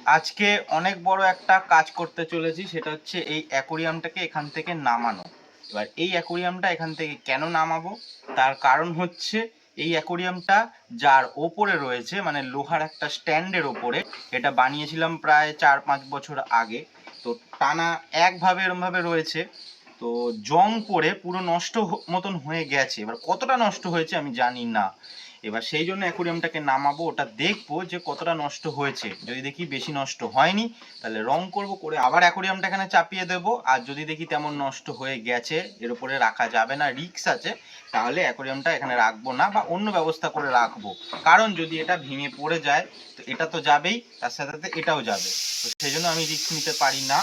আজকে অনেক বড় একটা কাজ করতে চলেছি, সেটা হচ্ছে এই অ্যাকোরিয়ামটাকে এখান থেকে নামানো। এবার এই অ্যাকোরিয়ামটা এখান থেকে কেন নামাবো, তার কারণ হচ্ছে এই অ্যাকোরিয়ামটা যার ওপরে রয়েছে, মানে লোহার একটা স্ট্যান্ডের ওপরে, এটা বানিয়েছিলাম প্রায় 4-5 বছর আগে। তো টানা একভাবে এরমভাবে রয়েছে, তো জং পড়ে পুরো নষ্ট মতন হয়ে গেছে। এবার কতটা নষ্ট হয়েছে আমি জানি না। এবার সেই জন্য অ্যাকোরিয়ামটাকে নামাবো, ওটা দেখবো যে কতটা নষ্ট হয়েছে। যদি দেখি বেশি নষ্ট হয়নি, তাহলে রং করব, করে আবার অ্যাকোরিয়ামটা এখানে চাপিয়ে দেবো। আর যদি দেখি তেমন নষ্ট হয়ে গেছে, এর উপরে রাখা যাবে না, রিস্ক আছে, তাহলে অ্যাকোরিয়ামটা এখানে রাখবো না বা অন্য ব্যবস্থা করে রাখবো। কারণ যদি এটা ভেঙে পড়ে যায়, তো এটা তো যাবেই, তার সাথে সাথে এটাও যাবে। তো সেই জন্য আমি রিস্ক নিতে পারি না।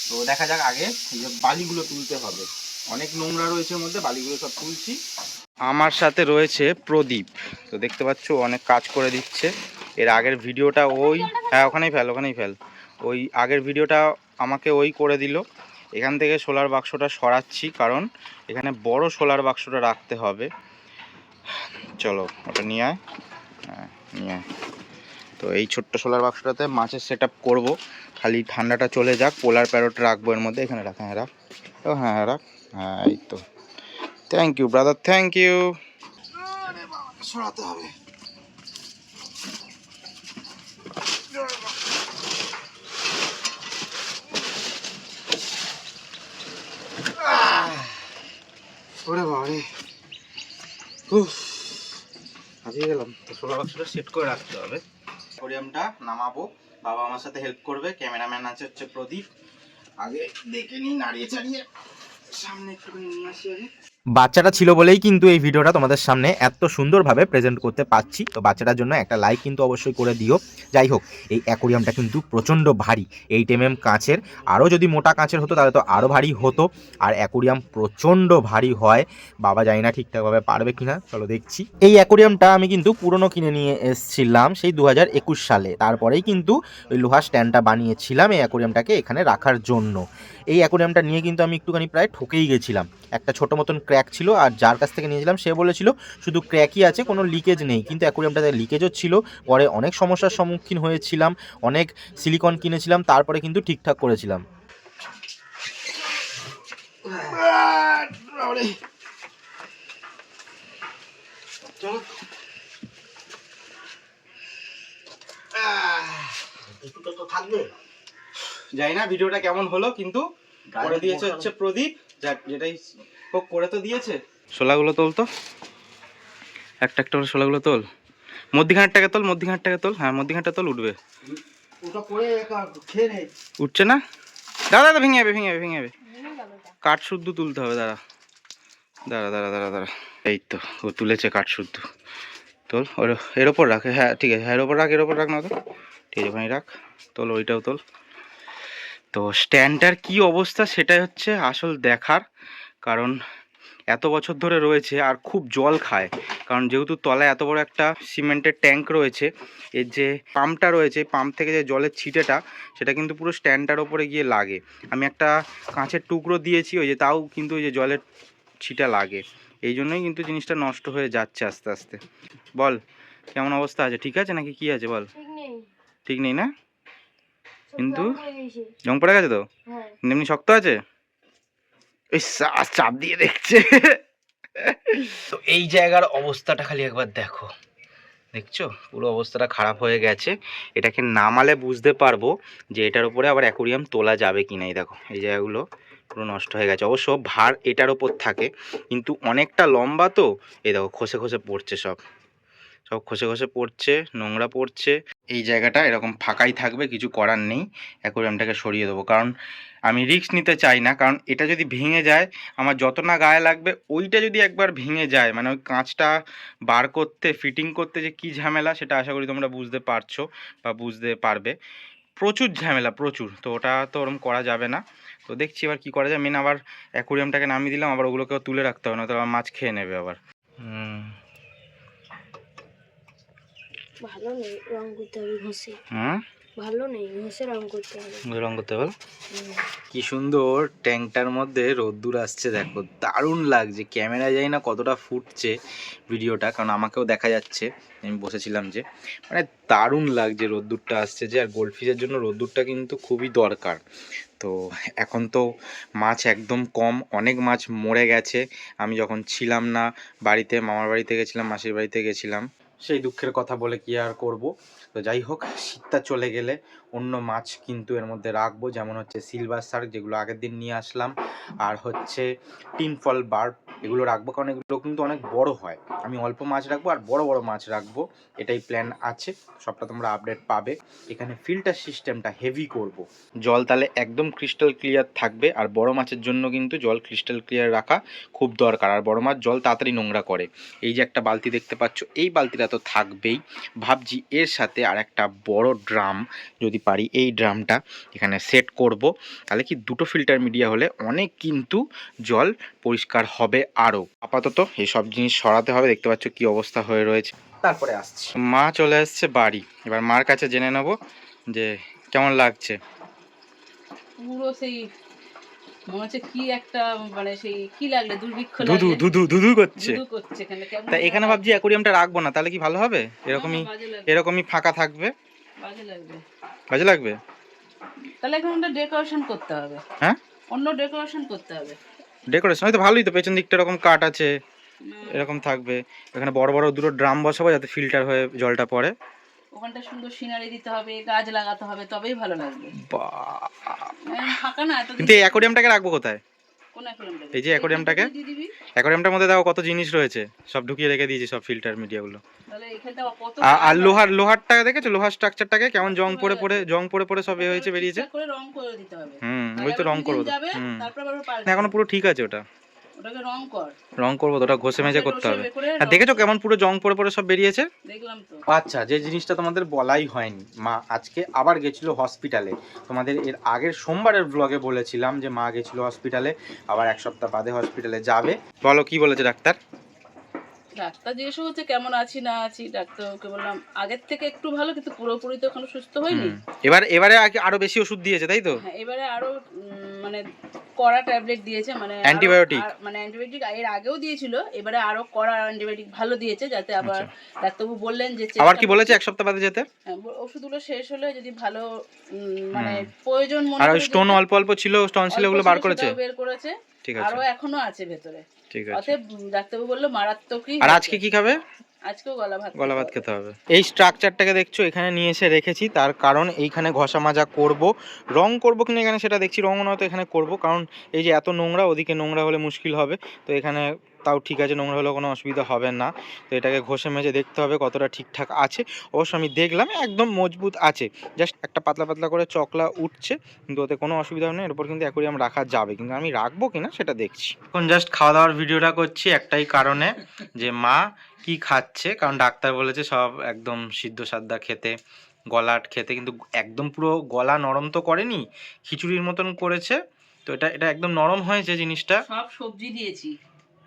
তো দেখা যাক, আগে এই যে বালিগুলো তুলতে হবে, অনেক নোংরা রয়েছে এর মধ্যে, বালিগুলো সব তুলছি। আমার সাথে রয়েছে প্রদীপ, তো দেখতে পাচ্ছ অনেক কাজ করে দিচ্ছে। এর আগের ভিডিওটা ওই, হ্যাঁ ওখানেই ফেল। ওই আগের ভিডিওটা আমাকে ওই করে দিল। এখান থেকে সোলার বাক্সটা সরাচ্ছি, কারণ এখানে বড় সোলার বাক্সটা রাখতে হবে। চলো ওটা নিয়ে আয়, হ্যাঁ নিয়ে আয়। তো এই ছোট্ট সোলার বাক্সটাতে মাছের সেট আপ করবো। খালি ঠান্ডাটা চলে যাক, পোলার প্যারোট রাখবো এর মধ্যে। এখানে রাখ, হ্যাঁ রাখ, ও হ্যাঁ রাখ, হ্যাঁ এই তো। Thank you brother, thank you. সরাতে হবে। ওরে বাবা রে, হারিয়ে গেলাম। তো সোলার বাক্সটা সেট করে রাখতে হবে। অ্যাকোরিয়ামটা নামাবো, বাবা আমার সাথে হেল্প করবে। ক্যামেরাম্যান আছে হচ্ছে প্রদীপ। আগে দেখে নিই, নাড়িয়ে চাড়িয়ে সামনে একটু নিয়ে আসি আগে। বাচ্চাটা ছিল বলেই কিন্তু এই ভিডিওটা তোমাদের সামনে এত সুন্দরভাবে প্রেজেন্ট করতে পারছি। তো বাচ্চাটার জন্য একটা লাইক কিন্তু অবশ্যই করে দিও। যাই হোক, এই অ্যাকোরিয়ামটা কিন্তু প্রচণ্ড ভারী, 8mm কাঁচের। আরও যদি মোটা কাঁচের হতো তাহলে তো আরও ভারী হতো। আর অ্যাকোরিয়াম প্রচণ্ড ভারী হয়, বাবা জানি না ঠিকঠাকভাবে পারবে কিনা, চলো দেখছি। এই অ্যাকোরিয়ামটা আমি কিন্তু পুরনো কিনে নিয়ে এসেছিলাম সেই 2021 সালে। তারপরেই কিন্তু ওই লোহার স্ট্যান্ডটা বানিয়েছিলাম এই অ্যাকোরিয়ামটাকে এখানে রাখার জন্য। এই অ্যাকোরিয়ামটা নিয়ে কিন্তু আমি একটুখানি প্রায় ঠকেই গেছিলাম। একটা ছোটো মতন ক্র্যাক ছিল, আর যার কাছ থেকে নিয়েছিলাম সে বলেছিল শুধু ক্র্যাকই আছে, কোনো লিকেজ নেই, কিন্তু অ্যাকোরিয়ামটাতে লিকেজও ছিল। পরে অনেক সমস্যার সম্মুখীন হয়েছিলাম, অনেক সিলিকন কিনেছিলাম, তারপরে কিন্তু ঠিকঠাক করেছিলাম। জানি না ভিডিওটা কেমন হলো, কিন্তু করে দিয়েছে হচ্ছে প্রদীপ। যাক, যেটাই হোক করে তো দিয়েছে। শোলাগুলো তোল তো, একটা একটা করে শোলাগুলো তোল। মধ্যিখানটাকে তোল, মধ্যিখানটাকে তোল, হ্যাঁ মধ্যিখানটা তোল, উঠবে। উঠছে না, দাঁড়া দাঁড়া, ভেঙে যাবে, কাঠ শুদ্ধ তুলতে হবে। দাঁড়া দাঁড়া দাঁড়া দাঁড়া দাঁড়া, এই তো ও তুলেছে কাঠ শুদ্ধ। তোল, ওর এর ওপর রাখ, হ্যাঁ ঠিক আছে, হ্যাঁ এর ওপর রাখ না তো, ঠিক আছে ওখানেই রাখ। তোল, ওইটাও তোল। তো স্ট্যান্ডটার কি অবস্থা সেটাই হচ্ছে আসল দেখার, কারণ এত বছর ধরে রয়েছে আর খুব জল খায়। কারণ যেহেতু তলায় এত বড় একটা সিমেন্টের ট্যাঙ্ক রয়েছে, এর যে পাম্পটা রয়েছে, পাম্প থেকে যে জলের ছিটেটা, সেটা কিন্তু পুরো স্ট্যান্ডটার ওপরে গিয়ে লাগে। আমি একটা কাঁচের টুকরো দিয়েছি, ওই যে তাও কিন্তু ওই যে জলের ছিটা লাগে। এই জন্যই কিন্তু জিনিসটা নষ্ট হয়ে যাচ্ছে আস্তে আস্তে। বল কেমন অবস্থা আছে, ঠিক আছে নাকি কি আছে বল? ঠিক নেই না, কিন্তু জং পড়ে গেছে তো, এমনি শক্ত আছে। চাপ দিয়ে দেখছে। তো এই জায়গার অবস্থাটা খালি একবার দেখো, দেখছো পুরো অবস্থাটা খারাপ হয়ে গেছে। এটাকে নামালে বুঝতে পারবো যে এটার উপরে আবার অ্যাকোরিয়াম তোলা যাবে কি না। এই দেখো এই জায়গাগুলো পুরো নষ্ট হয়ে গেছে। অবশ্য ভার এটার ওপর থাকে, কিন্তু অনেকটা লম্বা তো। এই দেখো খসে খসে পড়ছে, সব খসে খসে পড়ছে, নোংরা পড়ছে। এই জায়গাটা এরকম ফাঁকাই থাকবে, কিছু করার নেই। অ্যাকোরিয়ামটাকে সরিয়ে দেবো, কারণ আমি রিস্ক নিতে চাই না। কারণ এটা যদি ভেঙে যায়, আমার যত না গায়ে লাগবে, ওইটা যদি একবার ভেঙে যায়, মানে ওই কাঁচটা বার করতে, ফিটিং করতে যে কী ঝামেলা, সেটা আশা করি তোমরা বুঝতে পারছো বা বুঝতে পারবে। প্রচুর ঝামেলা, প্রচুর। তো ওটা তো ওরকম করা যাবে না। তো দেখছি এবার কী করা যায়। মেন আবার অ্যাকোরিয়ামটাকে নামিয়ে দিলাম, আবার ওগুলোকেও তুলে রাখতে হবে না, তো আবার মাছ খেয়ে নেবে আবার। ভালো নেই, রং করতে হবে ঘষে। হুম, ভালো নেই, মিশে রং করতে হবে। রং করতে হবে। হুম। কি সুন্দর ট্যাঙ্কটার মধ্যে রোদ্দুর আসছে, দেখো দারুণ লাগছে। ক্যামেরায় যাই না কতটা ফুটছে ভিডিওটা, কারণ আমাকেও দেখা যাচ্ছে, আমি বসেছিলাম যে, মানে দারুণ লাগছে রোদ্দুরটা আসছে যে। আর গোল্ডফিশের জন্য রোদ্দুরটা কিন্তু খুবই দরকার। তো এখন তো মাছ একদম কম, অনেক মাছ মরে গেছে। আমি যখন ছিলাম না বাড়িতে, মামার বাড়িতে গেছিলাম, মাসির বাড়িতে গেছিলাম, সেই দুঃখের কথা বলে কি আর করব। তো যাই হোক, শীতটা চলে গেলে অন্য মাছ কিন্তু এর মধ্যে রাখবো, যেমন হচ্ছে সিলভার শার্ক, যেগুলো আগের দিন নিয়ে আসলাম, আর হচ্ছে টিনফল বার্ব, এগুলো রাখবো, কারণ এগুলো কিন্তু অনেক বড় হয়। আমি অল্প মাছ রাখবো আর বড় বড় মাছ রাখবো, এটাই প্ল্যান আছে। সবটা তোমরা আপডেট পাবে। এখানে ফিল্টার সিস্টেমটা হেভি করব, জল তাহলে একদম ক্রিস্টাল ক্লিয়ার থাকবে। আর বড় মাছের জন্য কিন্তু জল ক্রিস্টাল ক্লিয়ার রাখা খুব দরকার, আর বড় মাছ জল তাড়াতাড়ি নোংরা করে। এই যে একটা বালতি দেখতে পাচ্ছ, এই বালতিটা তো থাকবেই, ভাবছি এর সাথে আর একটা বড় ড্রাম যদি পারি, এই ড্রামটা এখানে সেট করব, তাহলে কি দুটো ফিল্টার মিডিয়া হলে অনেক কিন্তু জল পরিষ্কার হবে। আরও আপাতত এই সব জিনিস সরাতে হবে, দেখতে পাচ্ছ কি অবস্থা হয়ে রয়েছে। তারপরে আসছি, মা চলে আসছে বাড়ি, এবার মার কাছে জেনে নেব যে কেমন লাগছে। পুরো সেই মনে হচ্ছে কি একটা, মানে সেই কি লাগলে দুর্ভিক্ষ ধুধু লাগলে ধুধু ধুধু করছে। ধুধু করছে এখানে, কেমন তা এখানে ভাবছি অ্যাকোরিয়ামটা রাখবো না, তাহলে কি ভালো হবে? এরকমই বাজে লাগবে, এরকমই ফাঁকা থাকবে, বাজে লাগবে। কাজে লাগবে। তাহলে এখন একটা ডেকোরেশন করতে হবে, হ্যাঁ, অন্য ডেকোরেশন করতে হবে। ডেকোরেশন হয়তো ভালোই, তো পেছন দিকটা এরকম কাঠ আছে, উম, এরকম থাকবে। এখানে বড় বড় দুটো ড্রাম বসাবো, যাতে ফিল্টার হয়ে জলটা পড়ে। ওখানটা সুন্দর সিনারি দিতে হবে, গাছ লাগাতে হবে, তবেই ভালো লাগবে। বাহ! ফাঁকা না এত। কিন্তু এই অ্যাকোরিয়ামটাকে রাখবো কোথায়? কোন অ্যাকোরিয়ামটাকে? এই যে অ্যাকোরিয়ামটাকে, দিয়ে দিবি। অ্যাকোরিয়ামটার মধ্যে দেখো কত জিনিস রয়েছে, সব ঢুকিয়ে রেখে দিয়েছি, সব ফিল্টার মিডিয়াগুলো। তাহলে এখানটা কত আর লোহারটা দেখেছো, লোহার স্ট্রাকচারটাকে কেমন জং পড়ে পড়ে সব হয়েছে, বেরিয়েছে। ঠিকঠাক করে রং করে দিতে হবে। ওই তো রং করবো। তারপর আবার না, এখনো পুরো ঠিক আছে ওটা, ওটাকে রং কর। রং করবো তো, ওটা ঘষে মেজে করতে হবে। করে আর দেখেছো কেমন পুরো জং পড়ে পড়ে সব বেরিয়েছে। দেখলাম তো। আচ্ছা, যে জিনিসটা তোমাদের বলাই হয়নি, মা আজকে আবার গেছিল হসপিটালে। তোমাদের এর আগের সোমবারের ব্লগে বলেছিলাম যে মা গেছিল হসপিটালে, আবার এক সপ্তাহ বাদে হসপিটালে যাবে। বলো কি বলেছে ডাক্তার? ডাক্তার জিজ্ঞেস করছে কেমন আছি না আছি, ডাক্তারকে বললাম আগের থেকে একটু ভালো, কিন্তু পুরোপুরি তো এখনো সুস্থ হয়নি। এবারে আরো বেশি ওষুধ দিয়েছে, তাই তো? হ্যাঁ, এবারে আরো মানে কড়া ট্যাবলেট দিয়েছে, মানে অ্যান্টিবায়োটিক। মানে অ্যান্টিবায়োটিক এর আগেও দিয়েছিল, এবারে আরো কড়া অ্যান্টিবায়োটিক ভালো দিয়েছে, যাতে আবার ডাক্তারবাবু বললেন যে আবার কি বলেছে, এক সপ্তাহ বাদে যেতে। ওষুধগুলো শেষ হলে যদি ভালো মানে প্রয়োজন মনে আর করে, স্টোন অল্প অল্প ছিল, স্টোন ছিল, ওগুলো বার করেছে, বের করেছে। ঠিক আছে, আরো এখনো আছে ভেতরে। ঠিক আছে। অতএব ডাক্তারবাবু বললো মারাত্মকই। আর আজকে কি খাবে? আজকেও গলা ভাত খেতে হবে। এই স্ট্রাকচারটাকে দেখছো, এখানে নিয়ে এসে রেখেছি, তার কারণ এইখানে ঘষা মাজা করব, রং করব কিনা এখানে সেটা দেখছি। রং নয়তো এখানে করব, কারণ এই যে এত নোংরা, ওদিকে নোংরা হলে মুশকিল হবে। তো এখানে তাও ঠিক আছে, নোংরা হলেও কোনো অসুবিধা হবে না। তো এটাকে ঘষে মেজে দেখতে হবে কতটা ঠিকঠাক আছে। অবশ্য আমি দেখলাম একদম মজবুত আছে, জাস্ট একটা পাতলা পাতলা করে চকলা উঠছে, কিন্তু ওতে কোনো অসুবিধা নেই। এরপর কিন্তু অ্যাকোরিয়াম রাখা যাবে, কিন্তু আমি রাখবো কিনা সেটা দেখছি। এখন জাস্ট খাওয়া দাওয়ার ভিডিওটা করছি একটাই কারণে, যে মা কি খাচ্ছে, কারণ ডাক্তার বলেছে সব একদম সিদ্ধ সাদ্দা খেতে, গলা খেতে, কিন্তু একদম পুরো গলা নরম তো করেনি, খিচুড়ির মতন করেছে। তো এটা একদম নরম হয়েছে জিনিসটা। সব সবজি দিয়েছি,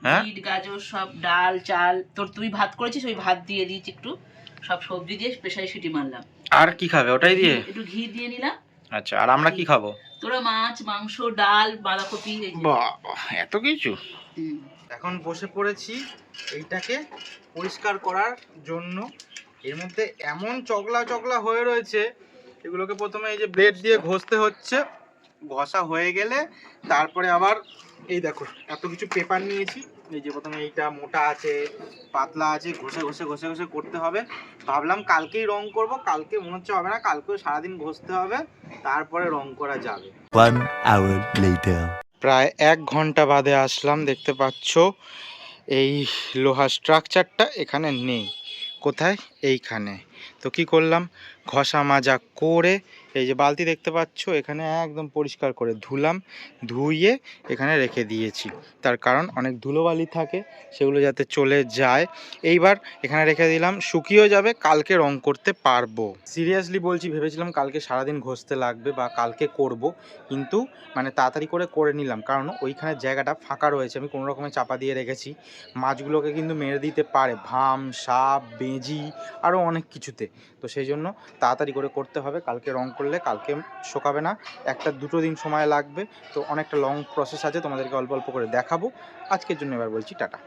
হ্যাঁ, বিট গাজর সব, ডাল চাল, তোর তুই ভাত করেছিস, ওই ভাত দিয়ে দিয়েছি একটু, সব সবজি দিয়ে প্রেসারে সিটি মারলাম। আর কি খাবে ওটাই দিয়ে? একটু ঘি দিয়ে নিলাম। আচ্ছা, আর আমরা কি খাবো? তোরা মাছ মাংস ডাল বাঁধাকপি, বাহ, এত কিছু। এখন বসে পড়েছি এইটাকে পরিষ্কার করার জন্য। এর মধ্যে এমন চকলা চকলা হয়ে রয়েছে, এগুলোকে প্রথমে এই যে ব্লেড দিয়ে ঘষতে হচ্ছে। ঘষা হয়ে গেলে তারপরে আবার এই দেখো এত কিছু পেপার নিয়েছি, এই যে প্রথমে এইটা মোটা আছে, পাতলা আছে, ঘষে ঘষে ঘষে ঘষে করতে হবে। ভাবলাম কালকেই রং করব, কালকে মনে হচ্ছে হবে না, কালকেও সারাদিন ঘষতে হবে, তারপরে রং করা যাবে। 1 hour later. প্রায় 1 ঘন্টা বাদে আসলাম, দেখতে পাচ্ছ এই লোহার স্ট্রাকচারটা এখানে নেই। কোথায়? এইখানে। তো কি করলাম, ঘষা মাজা করে এই যে বালতি দেখতে পাচ্ছ, এখানে একদম পরিষ্কার করে ধুলাম, ধুইয়ে এখানে রেখে দিয়েছি। তার কারণ অনেক ধুলোবালি থাকে, সেগুলো যাতে চলে যায়। এইবার এখানে রেখে দিলাম, শুকিয়েও যাবে, কালকে রং করতে পারবো। সিরিয়াসলি বলছি, ভেবেছিলাম কালকে সারাদিন ঘষতে লাগবে বা কালকে করব, কিন্তু মানে তাড়াতাড়ি করে নিলাম, কারণ ওইখানে জায়গাটা ফাঁকা রয়েছে, আমি কোনো রকমে চাপা দিয়ে রেখেছি। মাছগুলোকে কিন্তু মেরে দিতে পারে ভাম, সাপ, বেজি, আরও অনেক কিছু শুকোতে। তো সেই জন্য তাড়াতাড়ি করে করতে হবে, কালকে রং করলে কালকে শুকাবে না, 1-2 দিন সময় লাগবে। তো অনেকটা লং প্রসেস আছে, তোমাদেরকে অল্প অল্প করে দেখাবো। আজকের জন্য এবার বলছি টাটা।